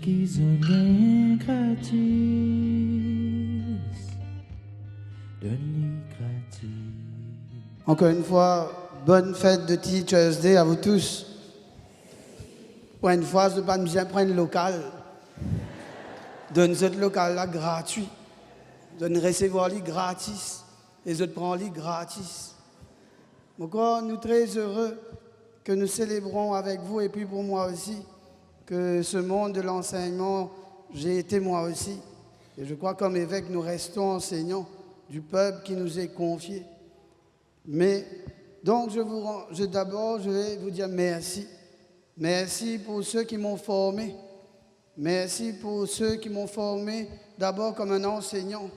qui ont rien gratis, donne-les gratis. Encore une fois, bonne fête de Teachers Day à vous tous. Pour une fois, je ne vais pas bien prendre le local. Donne ce local là gratuit. Donne recevoir les gratis. Et je prends les gratis. Encore, nous sommes très heureux que nous célébrons avec vous et puis pour moi aussi, que ce monde de l'enseignement, j'ai été moi aussi. Et je crois comme évêque, nous restons enseignants du peuple qui nous est confié. Mais, donc, d'abord, je vais vous dire merci. Merci pour ceux qui m'ont formé. Merci pour ceux qui m'ont formé d'abord comme un enseignant,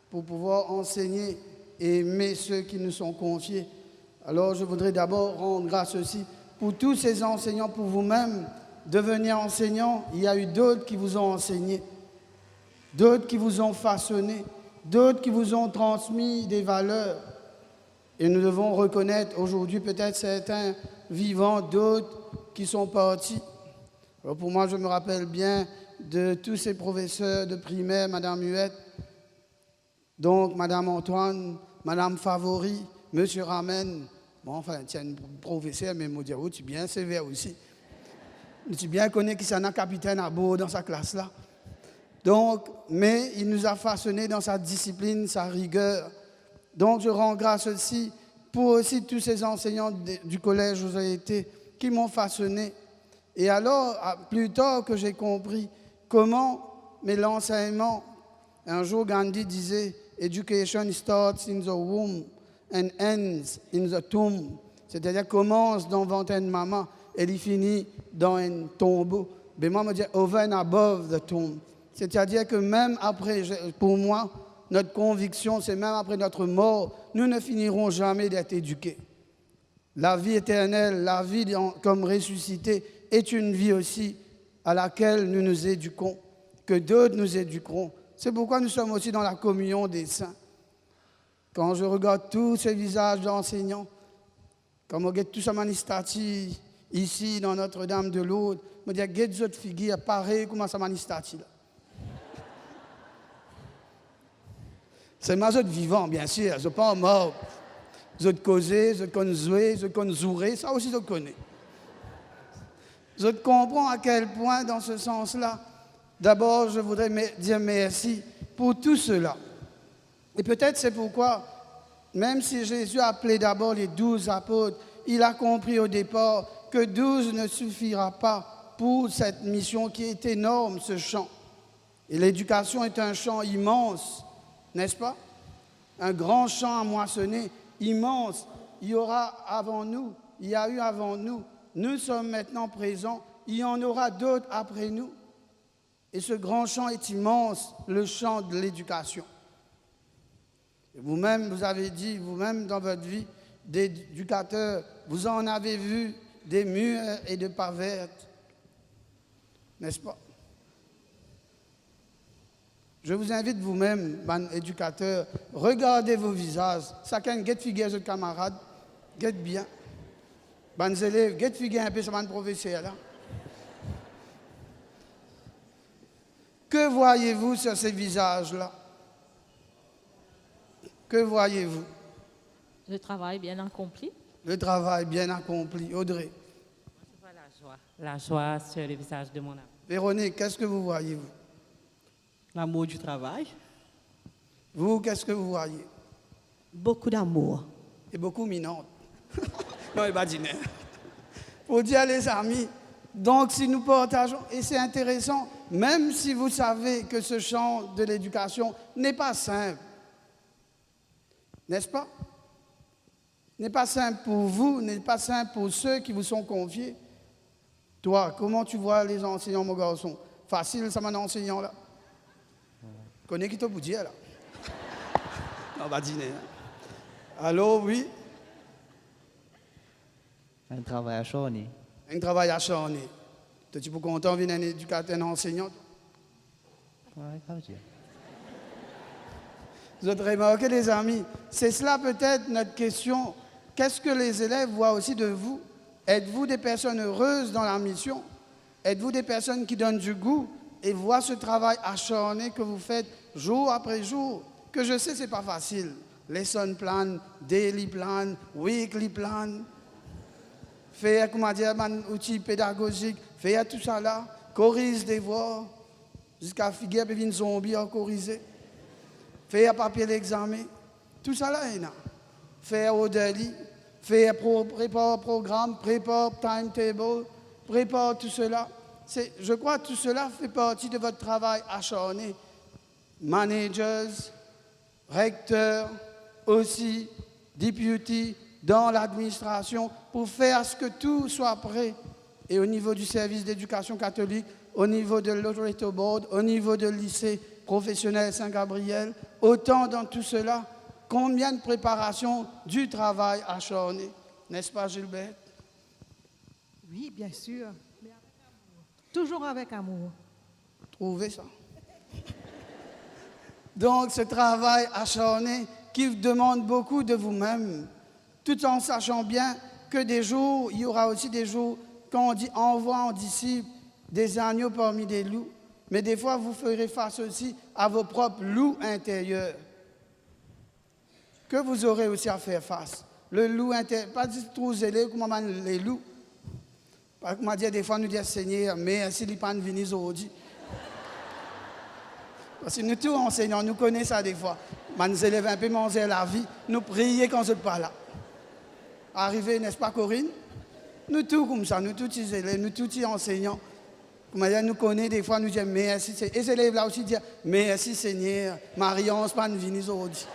pour pouvoir enseigner et aimer ceux qui nous sont confiés. Alors, je voudrais d'abord rendre grâce aussi pour tous ces enseignants, pour vous-même, devenir enseignant. Il y a eu d'autres qui vous ont enseigné, d'autres qui vous ont façonné, d'autres qui vous ont transmis des valeurs. Et nous devons reconnaître aujourd'hui peut-être certains vivants, d'autres qui sont partis. Alors pour moi, je me rappelle bien de tous ces professeurs de primaire, Madame Huette, donc Madame Antoine, Madame Favori, Monsieur Ramen. Bon, enfin, tiens, une professeure, mais me dire, oh, tu es bien sévère aussi. Tu bien connais qui s'en a capitaine à bord dans sa classe-là. Donc, mais il nous a façonnés dans sa discipline, sa rigueur. Donc, je rends grâce aussi pour aussi tous ces enseignants du collège où j'ai été, qui m'ont façonné. Et alors, plus tard que j'ai compris comment, mais l'enseignement, un jour Gandhi disait, Education starts in the womb and ends in the tomb. C'est-à-dire commence dans le ventre de maman et il finit dans un tombeau. Mais moi, je dis over and above the tomb. C'est-à-dire que même après, pour moi, notre conviction, c'est même après notre mort, nous ne finirons jamais d'être éduqués. La vie éternelle, la vie comme ressuscité, est une vie aussi à laquelle nous nous éduquons, que d'autres nous éduqueront. C'est pourquoi nous sommes aussi dans la communion des saints. Quand je regarde tous ces visages d'enseignants, quand je regarde tous ces manistati ici dans Notre-Dame de Lourdes, je me dis, regarde cette figure pareil comme ça manistati là. C'est ma zone vivant, bien sûr, je ne suis pas mort. Je causer, je connais jouer, je connais jouer, ça aussi je connais. Je comprends à quel point, dans ce sens-là, d'abord, je voudrais dire merci pour tout cela. Et peut-être c'est pourquoi, même si Jésus a appelé d'abord les 12 apôtres, il a compris au départ que 12 ne suffira pas pour cette mission qui est énorme, ce champ. Et l'éducation est un champ immense, n'est-ce pas? Un grand champ à moissonner, immense. Il y aura avant nous, il y a eu avant nous. Nous sommes maintenant présents, il y en aura d'autres après nous. Et ce grand champ est immense, le champ de l'éducation. Vous-même, vous avez dit, vous-même dans votre vie d'éducateur, vous en avez vu des mûres et des pas vertes, n'est-ce pas? Je vous invite vous-même, éducateur, regardez vos visages. Chacun, get figure de camarade, get bien. Ban élèves, get figure un peu sur mon professeur là. Que voyez-vous sur ces visages-là? Que voyez-vous? Le travail bien accompli. Le travail bien accompli. Audrey. Je vois la joie sur le visage de mon ami. Véronique, qu'est-ce que vous voyez, vous? L'amour du travail. Vous, qu'est-ce que vous voyez? Beaucoup d'amour. Et beaucoup minante. Non, il va dîner. Pour dire les amis, donc si nous partageons, et c'est intéressant, même si vous savez que ce champ de l'éducation n'est pas simple, n'est-ce pas? N'est pas simple pour vous, n'est pas simple pour ceux qui vous sont confiés. Toi, comment tu vois les enseignants, mon garçon? Facile, ça m'a enseignant là. Connais qui t'a pour dire là? On va dîner. Hein? Allô, oui? Un travail acharné. Un travail acharné. Tu peux content venir un éducateur, un enseignant? Ouais, ça veut dire. Vous avez remarqué, les amis, c'est cela peut-être notre question. Qu'est-ce que les élèves voient aussi de vous? Êtes-vous des personnes heureuses dans la mission? Êtes-vous des personnes qui donnent du goût et voient ce travail acharné que vous faites jour après jour, que je sais, ce n'est pas facile. Lesson plan, daily plan, weekly plan, faire, comment dire, un outil pédagogique, faire tout ça là, corriger des voix, jusqu'à figuer et une zombie à corriger, faire papier l'examen, tout ça là, il y a. Faire au daily, faire préparer programme, préparer timetable, préparer tout cela. Je crois que tout cela fait partie de votre travail acharné. Managers, recteurs, aussi, deputy, dans l'administration, pour faire ce que tout soit prêt. Et au niveau du service d'éducation catholique, au niveau de l'Authority Board, au niveau du lycée professionnel Saint-Gabriel, autant dans tout cela, combien de préparation du travail acharné, n'est-ce pas Gilbert? Oui, bien sûr. Mais avec amour. Toujours avec amour. Trouvez ça. Donc ce travail acharné qui vous demande beaucoup de vous-même, tout en sachant bien que des jours, il y aura aussi des jours, quand on dit envoie en disciples des agneaux parmi des loups, mais des fois vous ferez face aussi à vos propres loups intérieurs, que vous aurez aussi à faire face. Le loup intérieur, pas du tout zélé comme les loups. Pas comme dire des fois nous dire Seigneur, mais si les pas venus aujourd'hui. Parce que nous tous enseignants, nous connaissons ça des fois. Nous élèves un peu manger la vie, nous prions quand je ne suis pas là. Arrivé, n'est-ce pas Corinne? Nous tous comme ça, nous tous élèves, nous tous enseignants. Comme dire, nous connaissons des fois, nous disons merci. Et ces élèves là aussi disent merci Seigneur, Marion, c'est pas venue aujourd'hui.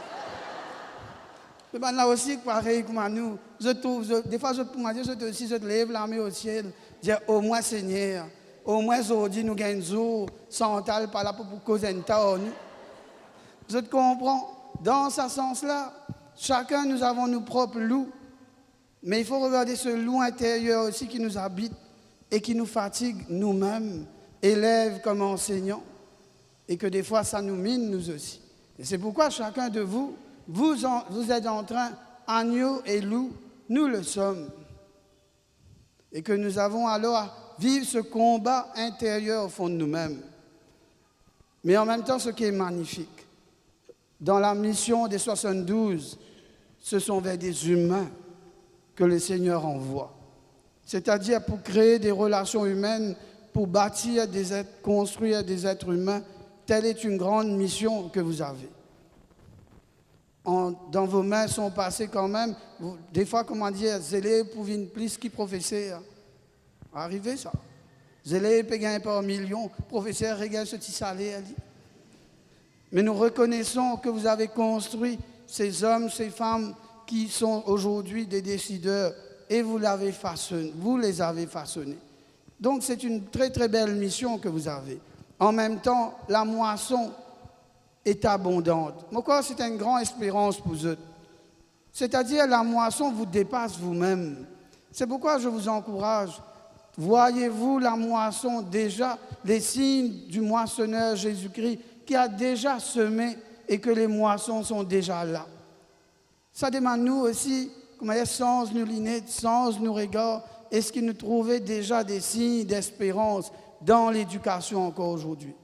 Mais là aussi, pareil comme nous, des fois, je te lève la main au ciel, dire au moins Seigneur, au moins aujourd'hui, nous gagnons jour, sans tal, pas là pour causer un temps. Je te comprends. Dans ce sens-là, chacun, nous avons nos propres loups. Mais il faut regarder ce loup intérieur aussi qui nous habite et qui nous fatigue nous-mêmes, élèves comme enseignants, et que des fois, ça nous mine, nous aussi. Et c'est pourquoi chacun de vous, vous êtes en train, agneau et loup, nous le sommes. Et que nous avons alors à vivre ce combat intérieur au fond de nous-mêmes. Mais en même temps, ce qui est magnifique, dans la mission des 72, ce sont vers des humains que le Seigneur envoie. C'est-à-dire pour créer des relations humaines, pour bâtir des êtres, construire des êtres humains. Telle est une grande mission que vous avez. Dans vos mains sont passés quand même, des fois, comment dire, zélé pour une plus qui professeur. Arrivé ça. Zélé payé par millions, professeur régale ce petit salaire. Mais nous reconnaissons que vous avez construit ces hommes, ces femmes qui sont aujourd'hui des décideurs et vous les avez façonnés. Donc c'est une très très belle mission que vous avez. En même temps, la moisson est abondante. Moi, c'est une grande espérance pour eux. C'est-à-dire la moisson vous dépasse vous-même. C'est pourquoi je vous encourage. Voyez-vous la moisson déjà, les signes du moissonneur Jésus-Christ qui a déjà semé et que les moissons sont déjà là. Ça demande nous aussi, sans nos lunettes, sans nos regards, est-ce qu'il nous trouvait déjà des signes d'espérance dans l'éducation encore aujourd'hui?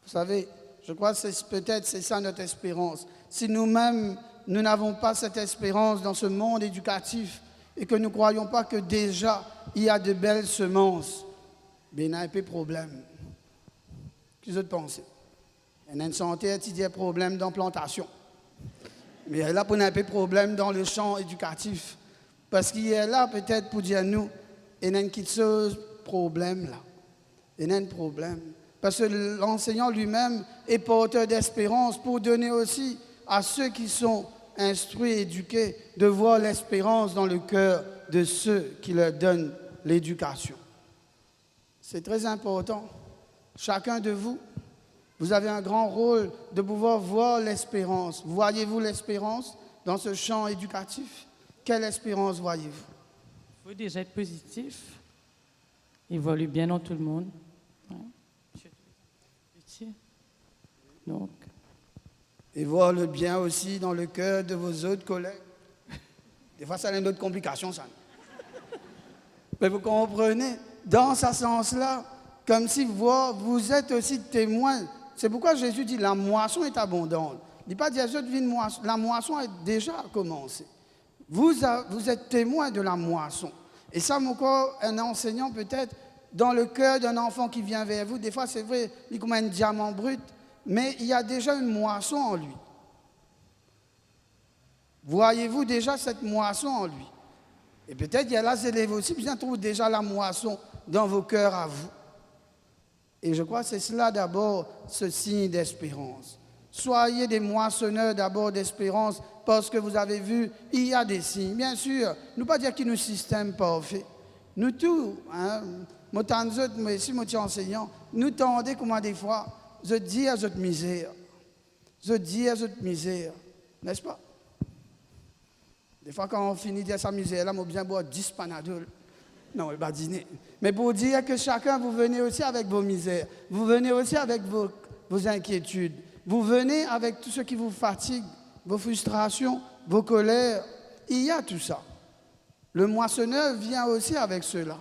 Vous savez, je crois que peut-être c'est ça notre espérance. Si nous-mêmes, nous n'avons pas cette espérance dans ce monde éducatif et que nous ne croyons pas que déjà il y a de belles semences, bien, il y a un peu de problème. Qu'est-ce que vous pensez? Il y a une santé, il y a un problème d'implantation. Mais il y a là pour un peu de problème dans le champ éducatif. Parce qu'il y a là peut-être pour dire nous, il y a un petit problème là. Il y a un problème. Parce que l'enseignant lui-même est porteur d'espérance pour donner aussi à ceux qui sont instruits et éduqués de voir l'espérance dans le cœur de ceux qui leur donnent l'éducation. C'est très important. Chacun de vous, vous avez un grand rôle de pouvoir voir l'espérance. Voyez-vous l'espérance dans ce champ éducatif? Quelle espérance voyez-vous? Il faut déjà être positif, évoluer bien dans tout le monde. Donc. Et voir le bien aussi dans le cœur de vos autres collègues. Des fois, ça a une autre complication, ça. Mais vous comprenez, dans ce sens-là, comme si vous êtes aussi témoin. C'est pourquoi Jésus dit la moisson est abondante. Il ne dit pas la moisson a déjà commencé. Vous êtes témoin de la moisson. Et ça, mon corps, un enseignant peut-être, dans le cœur d'un enfant qui vient vers vous, des fois c'est vrai, il est comme un diamant brut, mais il y a déjà une moisson en lui. Voyez-vous déjà cette moisson en lui? Et peut-être il y a là, élèves aussi, bien trouve déjà la moisson dans vos cœurs à vous. Et je crois que c'est cela d'abord, ce signe d'espérance. Soyez des moissonneurs d'abord d'espérance, parce que vous avez vu, il y a des signes. Bien sûr, nous ne pas dire qu'il nous système parfait. Nous tous, moi ici, moi enseignant, nous tendez comment des fois, je dis à cette misère. Je dis à cette misère, n'est-ce pas? Des fois, quand on finit de dire sa misère, là, on bien boire 10 panadols. Non, il va dîner. Mais pour dire que chacun, vous venez aussi avec vos misères. Vous venez aussi avec vos inquiétudes. Vous venez avec tout ce qui vous fatigue, vos frustrations, vos colères. Il y a tout ça. Le moissonneur vient aussi avec cela.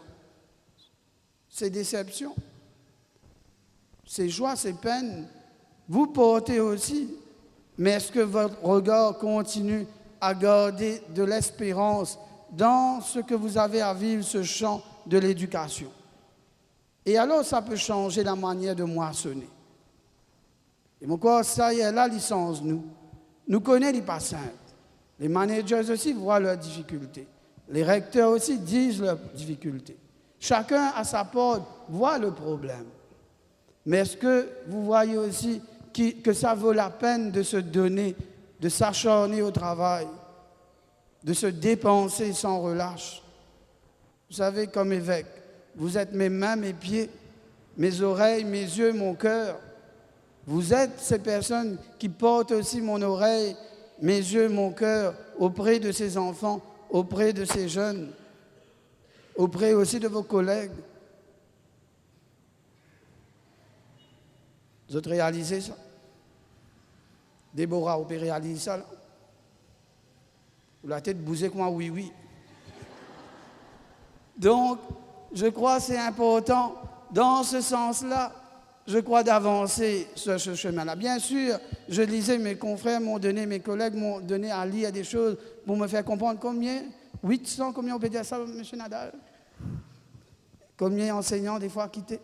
Ses déceptions, ses joies, ses peines. Vous portez aussi. Mais est-ce que votre regard continue à garder de l'espérance dans ce que vous avez à vivre, ce champ de l'éducation? Et alors, ça peut changer la manière de moissonner. Et mon corps, ça y est, la licence, nous connaissons les pas simples. Les managers aussi voient leurs difficultés. Les recteurs aussi disent leurs difficultés. Chacun à sa porte voit le problème. Mais est-ce que vous voyez aussi que ça vaut la peine de se donner, de s'acharner au travail, de se dépenser sans relâche? Vous savez, comme évêque, vous êtes mes mains, mes pieds, mes oreilles, mes yeux, mon cœur. Vous êtes ces personnes qui portent aussi mon oreille, mes yeux, mon cœur auprès de ces enfants, auprès de ces jeunes, auprès aussi de vos collègues. Vous avez réalisé ça? Déborah, vous pouvez réaliser ça là? Vous la tête bousée comme un oui. Donc, je crois que c'est important, dans ce sens-là, je crois d'avancer sur ce chemin-là. Bien sûr, je lisais, mes confrères m'ont donné, mes collègues m'ont donné à lire des choses pour me faire comprendre combien, 800, combien on peut dire ça, M. Nadal? Combien d'enseignants des fois quittés?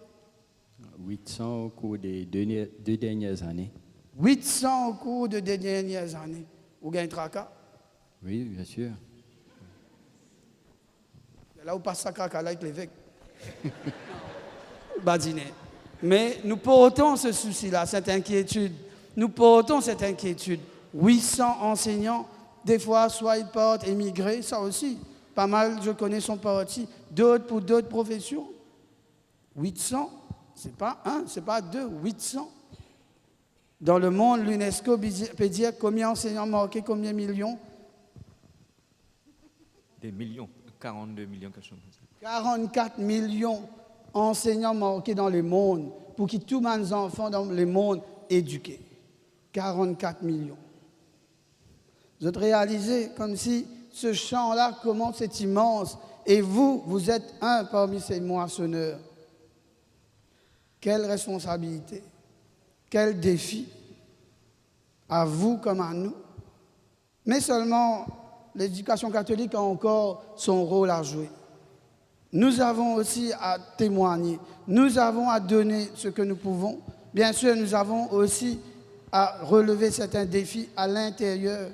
800 au cours des deux dernières années. 800 au cours de deux dernières années. Vous gagnez tracas? Oui, bien sûr. Là où passe ça caca avec l'évêque. Badiner. Mais nous portons ce souci-là, cette inquiétude. Nous portons cette inquiétude. 800 enseignants, des fois, soit ils partent émigrer, ça aussi. Pas mal, je connais, sont partis. D'autres pour d'autres professions. 800, c'est pas un, c'est pas deux, 800. Dans le monde, l'UNESCO peut dire combien d'enseignants marqués, combien de millions? Des millions, 42 millions, quelque chose comme ça. 44 millions enseignants marqués dans le monde pour que tous les enfants dans le monde éduqués. 44 millions. Vous avez réalisé comme si ce champ-là, comment c'est immense. Et vous êtes un parmi ces moissonneurs. Quelle responsabilité, quel défi, à vous comme à nous. Mais seulement l'éducation catholique a encore son rôle à jouer. Nous avons aussi à témoigner, nous avons à donner ce que nous pouvons. Bien sûr, nous avons aussi à relever certains défis à l'intérieur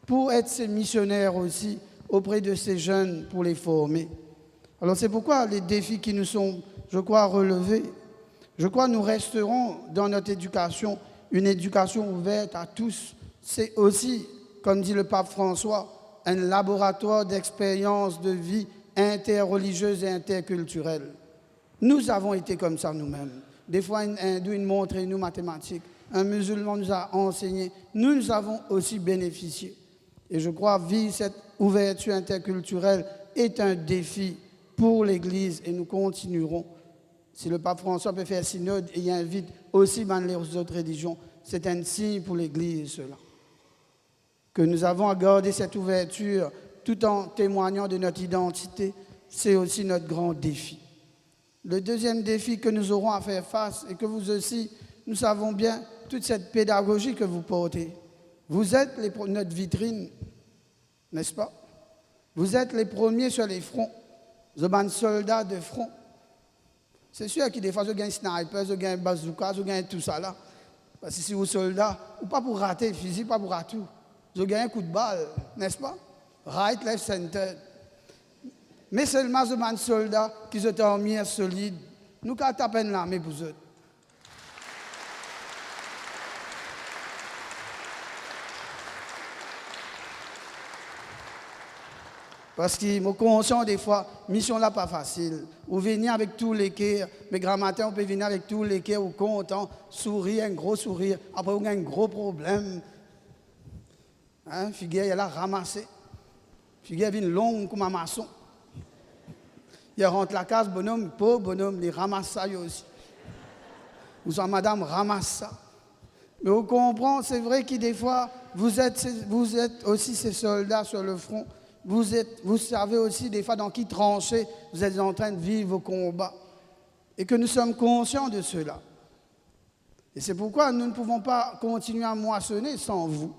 pour être ces missionnaires aussi auprès de ces jeunes, pour les former. Alors c'est pourquoi les défis qui nous sont, je crois, relevés, je crois que nous resterons dans notre éducation, une éducation ouverte à tous. C'est aussi, comme dit le pape François, un laboratoire d'expérience de vie interreligieuse et interculturelle. Nous avons été comme ça nous-mêmes. Des fois, un hindou nous montrait nous mathématiques, un musulman nous a enseigné. Nous avons aussi bénéficié. Et je crois vivre cette ouverture interculturelle est un défi pour l'Église et nous continuerons. Si le pape François peut faire synode et il invite aussi les autres religions, c'est un signe pour l'Église, cela. Que nous avons à garder cette ouverture tout en témoignant de notre identité, c'est aussi notre grand défi. Le deuxième défi que nous aurons à faire face, et que vous aussi, nous savons bien, toute cette pédagogie que vous portez. Vous êtes notre vitrine, n'est-ce pas? Vous êtes les premiers sur les fronts. Vous êtes un soldat de front. C'est sûr que des fois, je gagne sniper, je gagne bazooka, je gagne tout ça là. Parce que si vous êtes soldat, ou pas pour rater le fusil, pas pour rater tout. Je gagne un coup de balle, n'est-ce pas? Right, left, center. Mais seulement je suis un soldat qui se termine solide. Nous, quand on peine l'armée pour eux. Parce que je suis conscient des fois, mission là pas facile. Vous venez avec tous les cœurs, mais grand matin, on peut venir avec tous les cœurs, ou content, sourire, un gros sourire. Après, on a un gros problème. Hein, figure, elle a ramassé. Figure, vient longue comme un maçon. Il rentre la case, bonhomme, pauvre bonhomme, il ramasse ça aussi. Ou soit madame ramasse ça. Mais on comprend, c'est vrai que des fois, vous êtes aussi ces soldats sur le front. Vous savez aussi des fois dans qui trancher, vous êtes en train de vivre vos combats. Et que nous sommes conscients de cela. Et c'est pourquoi nous ne pouvons pas continuer à moissonner sans vous.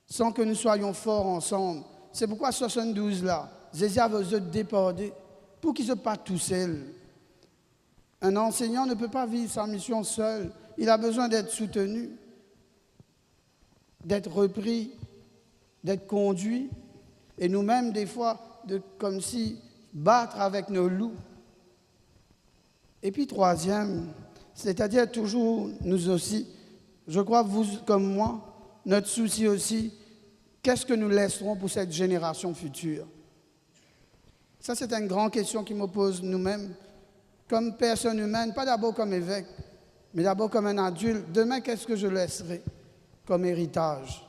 Sans que nous soyons forts ensemble. C'est pourquoi 72 là, Zézia veut déporter pour qu'ils ne soient pas tout seuls. Un enseignant ne peut pas vivre sa mission seul. Il a besoin d'être soutenu, d'être repris, d'être conduit. Et nous-mêmes, des fois, comme si battre avec nos loups. Et puis troisième, c'est-à-dire toujours nous aussi, je crois vous comme moi, notre souci aussi, qu'est-ce que nous laisserons pour cette génération future? Ça, c'est une grande question qui me pose nous-mêmes, comme personne humaine, pas d'abord comme évêque, mais d'abord comme un adulte. Demain, qu'est-ce que je laisserai comme héritage?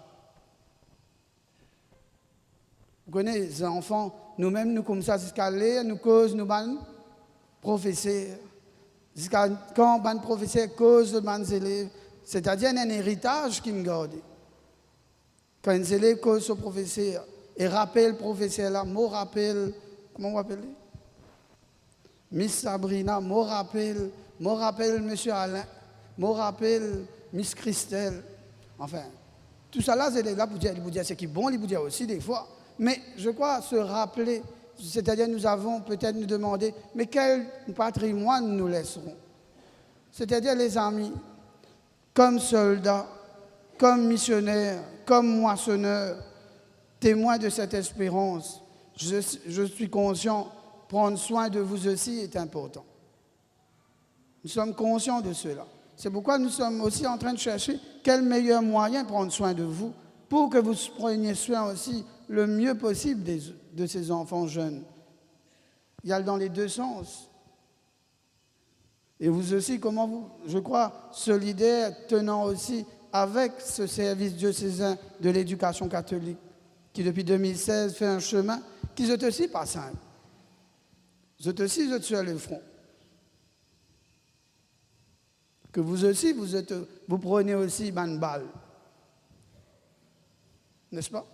Vous connaissez, les enfants, nous-mêmes, nous comme ça, jusqu'à lire, nous causons, nous ban professeurs. Jusqu'à quand ban professeur cause de ban élèves, c'est-à-dire un héritage qui me garde. Quand un élève cause au professeur, et rappelle le professeur là, me rappelle, comment vous appelez? Miss Sabrina, me rappelle Monsieur Alain, me rappelle Miss Christelle. Enfin, tout ça là, c'est là pour dire ce qui est bon, il vous dire aussi des fois. Mais je crois se rappeler, c'est-à-dire nous avons peut-être nous demander, mais quel patrimoine nous laisserons? C'est-à-dire les amis, comme soldats, comme missionnaires, comme moissonneurs, témoins de cette espérance, je suis conscient, prendre soin de vous aussi est important. Nous sommes conscients de cela. C'est pourquoi nous sommes aussi en train de chercher quel meilleur moyen prendre soin de vous, pour que vous preniez soin aussi le mieux possible de ces enfants jeunes. Il y a dans les deux sens. Et vous aussi, comment vous, je crois, solidaires, tenant aussi avec ce service diocésain de l'éducation catholique, qui depuis 2016 fait un chemin qui est aussi pas simple. Vous êtes aussi sur le front. Que vous aussi, vous prenez aussi une balle. N'est-ce pas?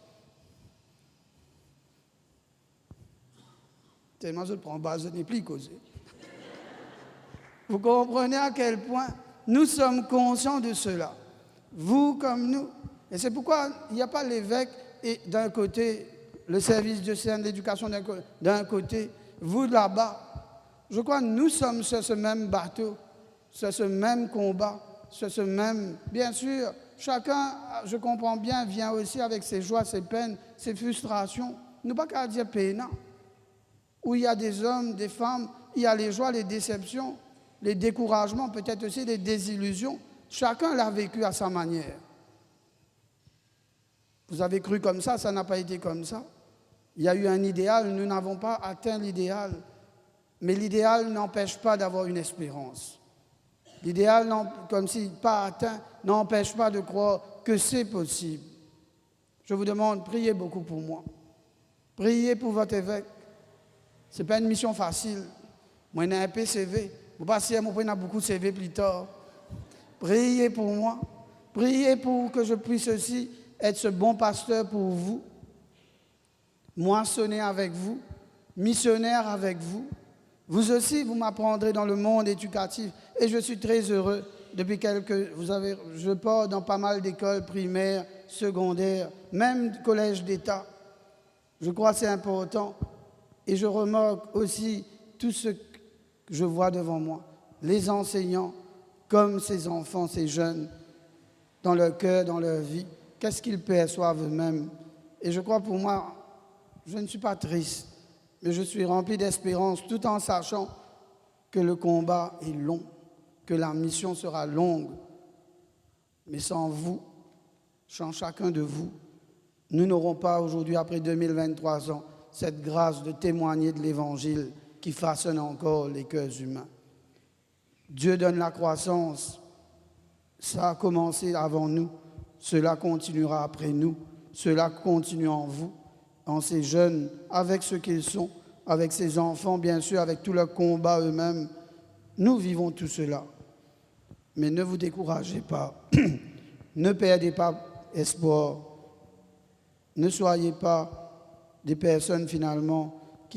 Tellement je le prends bas, je n'ai plus causé. Vous comprenez à quel point nous sommes conscients de cela. Vous comme nous. Et c'est pourquoi il n'y a pas l'évêque et d'un côté, le service diocésain d'éducation d'un côté, vous là-bas. Je crois que nous sommes sur ce même bateau, sur ce même combat, sur ce même... Bien sûr, chacun, je comprends bien, vient aussi avec ses joies, ses peines, ses frustrations. Nous pas qu'à dire pénant. Où il y a des hommes, des femmes, il y a les joies, les déceptions, les découragements, peut-être aussi les désillusions. Chacun l'a vécu à sa manière. Vous avez cru comme ça n'a pas été comme ça. Il y a eu un idéal, nous n'avons pas atteint l'idéal. Mais l'idéal n'empêche pas d'avoir une espérance. L'idéal, comme si pas atteint, n'empêche pas de croire que c'est possible. Je vous demande, priez beaucoup pour moi. Priez pour votre évêque. Ce n'est pas une mission facile. Moi, j'ai un PCV. Vous passez à moi, j'ai beaucoup de CV plus tard. Priez pour moi. Priez pour que je puisse aussi être ce bon pasteur pour vous. Moissonner avec vous. Missionnaire avec vous. Vous aussi, vous m'apprendrez dans le monde éducatif. Et je suis très heureux. Depuis je pars dans pas mal d'écoles primaires, secondaires, même collèges d'État. Je crois que c'est important. Et je remarque aussi tout ce que je vois devant moi. Les enseignants, comme ces enfants, ces jeunes, dans leur cœur, dans leur vie, qu'est-ce qu'ils perçoivent eux-mêmes. Et je crois pour moi, je ne suis pas triste, mais je suis rempli d'espérance tout en sachant que le combat est long, que la mission sera longue. Mais sans vous, sans chacun de vous, nous n'aurons pas aujourd'hui, après 2023 ans, cette grâce de témoigner de l'Évangile qui façonne encore les cœurs humains. Dieu donne la croissance. Ça a commencé avant nous. Cela continuera après nous. Cela continue en vous, en ces jeunes, avec ce qu'ils sont, avec ces enfants, bien sûr, avec tout leur combat eux-mêmes. Nous vivons tout cela. Mais ne vous découragez pas. Ne perdez pas espoir. Ne soyez pas des personnes qui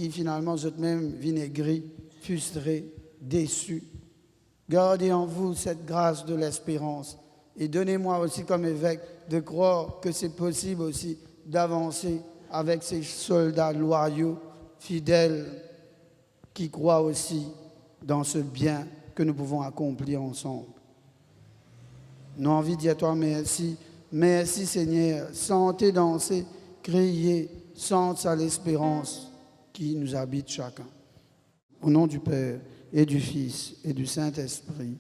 vous êtes même vinaigris, frustrés, déçus. Gardez en vous cette grâce de l'espérance. Et donnez-moi aussi comme évêque de croire que c'est possible aussi d'avancer avec ces soldats loyaux, fidèles, qui croient aussi dans ce bien que nous pouvons accomplir ensemble. Nous avons envie de dire toi merci. Merci Seigneur. Sentez danser, crier, sente à l'espérance qui nous habite chacun. Au nom du Père et du Fils et du Saint-Esprit.